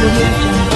Audio Jungle.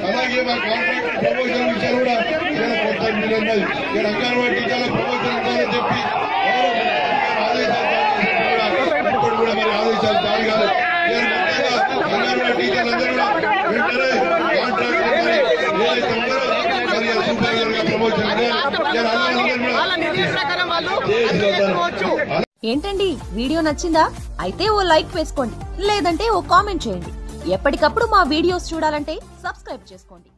అలాగే మా contract promotion విషయాలు కూడా అంగన్వాడీ టీచర్ల ప్రమోషన్ ఇవ్వాలని చెప్పి ఆదేశాలు జారీ కాలేదు. అంగన్వాడీ టీచర్లందరూ కూడా వెంటనే కాంట్రాక్ట్ సూపర్వైజర్ గా ప్రమోషన్ ఏంటండి వీడియో నచ్చిందా? అయితే ఓ లైక్ వేసుకోండి, లేదంటే ఓ కామెంట్ చేయండి. ఎప్పటికప్పుడు మా వీడియోస్ చూడాలంటే సబ్స్క్రైబ్ చేసుకోండి.